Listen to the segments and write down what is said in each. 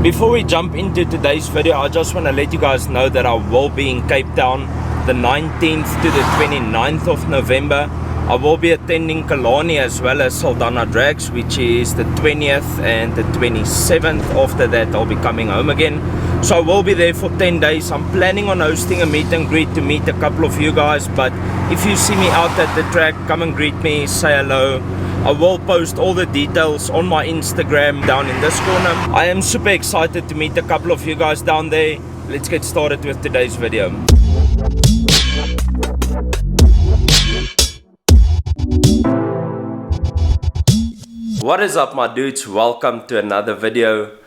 Before we jump into today's video, I just want to let you guys know that I will be in Cape Town the 19th to the 29th of November. I will be attending Kalani as well as Saldanha Drags, which is the 20th and the 27th. After that, I'll be coming home again. So I will be there for 10 days. I'm planning on hosting a meet and greet to meet a couple of you guys. But if you see me out at the track, come and greet me, say hello. I will post all the details on my Instagram down in this corner. I am super excited to meet a couple of you guys down there. Let's get started with today's video. What is up, my dudes? Welcome to another video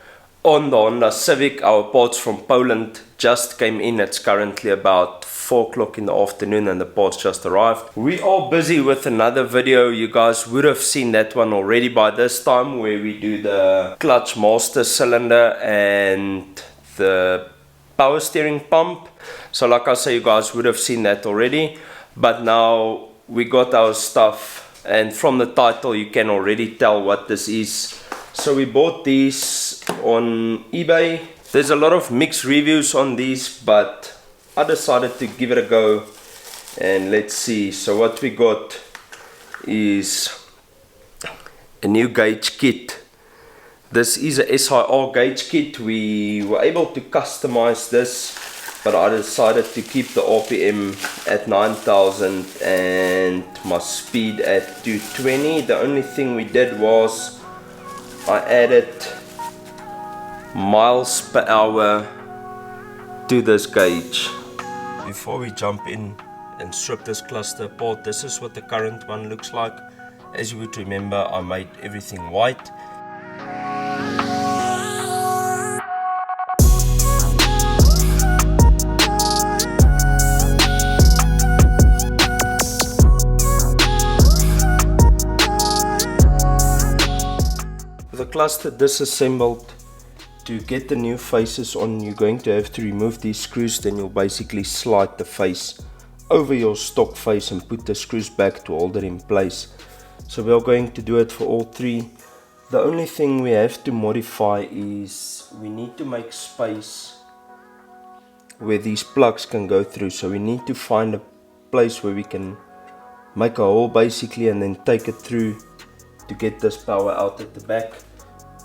on the Honda Civic. Our parts from Poland just came in. It's currently about 4 o'clock in the afternoon and the parts just arrived. We are busy with another video. You guys would have seen that one already by this time, where we do the clutch master cylinder and the power steering pump. So like I say, you guys would have seen that already. But now we got our stuff, and from the title you can already tell what this is. So we bought these on eBay. There's a lot of mixed reviews on these, but I decided to give it a go and let's see. So what we got is a new gauge kit. This is a SIR gauge kit. We were able to customize this, but I decided to keep the RPM at 9,000 and my speed at 220. The only thing we did was I added miles per hour to this gauge. Before we jump in and strip this cluster apart, this is what the current one looks like. As you would remember, I made everything white. With the cluster disassembled, to get the new faces on, you're going to have to remove these screws. Then you'll basically slide the face over your stock face and put the screws back to hold it in place. So we are going to do it for all three. The only thing we have to modify is we need to make space where these plugs can go through. So we need to find a place where we can make a hole basically, and then take it through to get this power out at the back.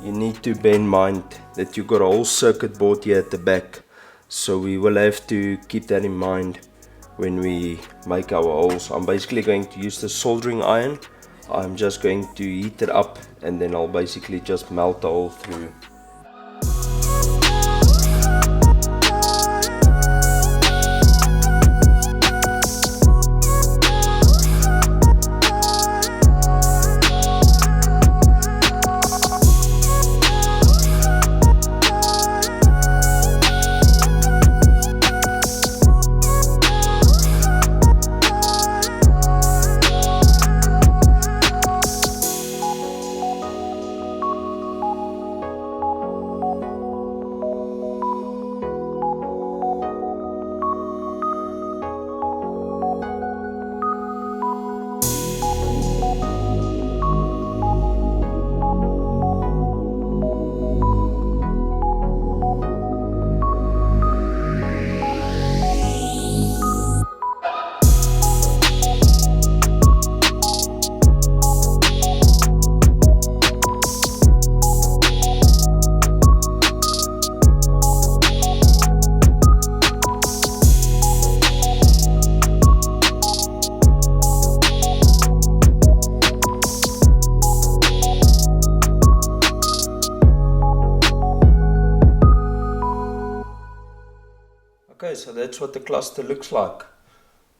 You need to bear in mind that you got a whole circuit board here at the back, so we will have to keep that in mind when we make our holes. I'm basically going to use the soldering iron. I'm just going to heat it up and then I'll basically just melt the hole through. Okay, so that's what the cluster looks like.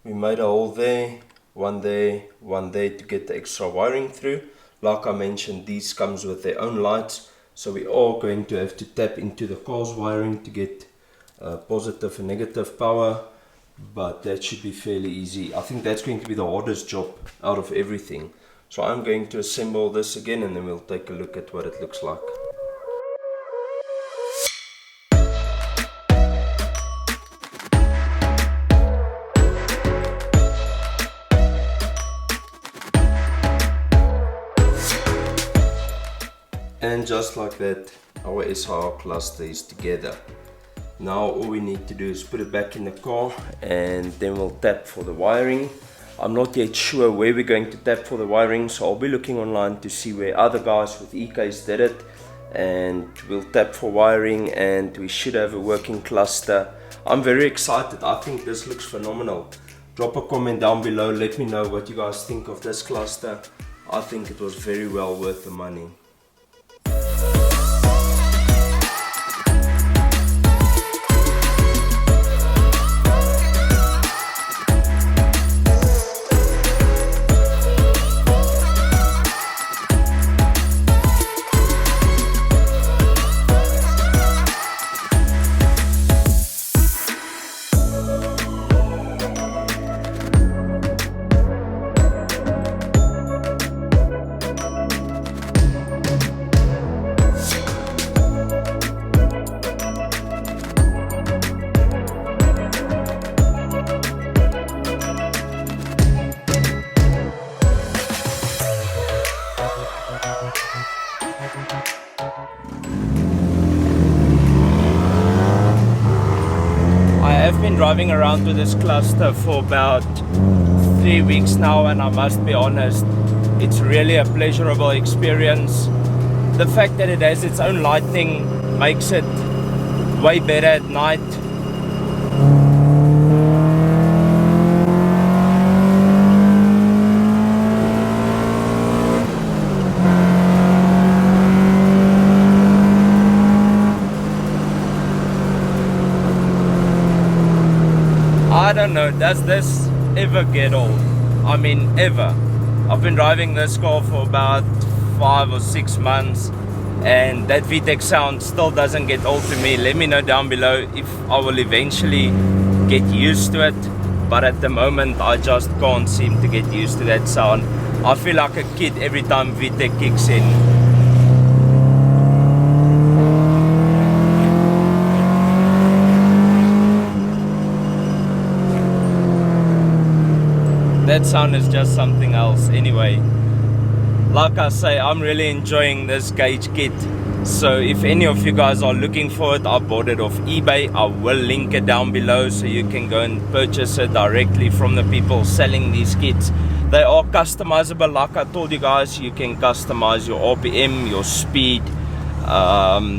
We made a hole there, one there, one there to get the extra wiring through. Like I mentioned, these comes with their own lights, so we are going to have to tap into the car's wiring to get positive and negative power, but that should be fairly easy. I think that's going to be the hardest job out of everything. So I'm going to assemble this again and then we'll take a look at what it looks like. And just like that, our SIR cluster is together. Now all we need to do is put it back in the car and then we'll tap for the wiring. I'm not yet sure where we're going to tap for the wiring, so I'll be looking online to see where other guys with EKs did it, and we'll tap for wiring and we should have a working cluster. I'm very excited. I think this looks phenomenal. Drop a comment down below, let me know what you guys think of this cluster. I think it was very well worth the money. I've been driving around with this cluster for about 3 weeks now, and I must be honest, it's really a pleasurable experience. The fact that it has its own lighting makes it way better at night. I don't know, does this ever get old? I mean, ever. I've been driving this car for about 5 or 6 months and that VTEC sound still doesn't get old to me. Let me know down below if I will eventually get used to it, but at the moment I just can't seem to get used to that sound. I feel like a kid every time VTEC kicks in. That sound is just something else. Anyway, like I say, I'm really enjoying this gauge kit. So if any of you guys are looking for it, I bought it off eBay. I will link it down below so you can go and purchase it directly from the people selling these kits. They are customizable. Like I told you guys, you can customize your RPM, your speed.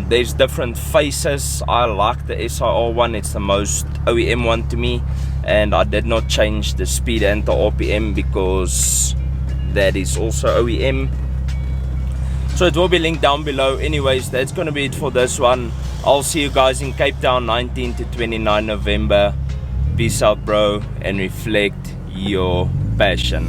There's different faces. I like the SIR one. It's the most OEM one to me, and I did not change the speed and the RPM because that is also OEM. So it will be linked down below. Anyways, that's gonna be it for this one. I'll see you guys in Cape Town 19 to 29 November. Peace out, bro, and reflect your passion.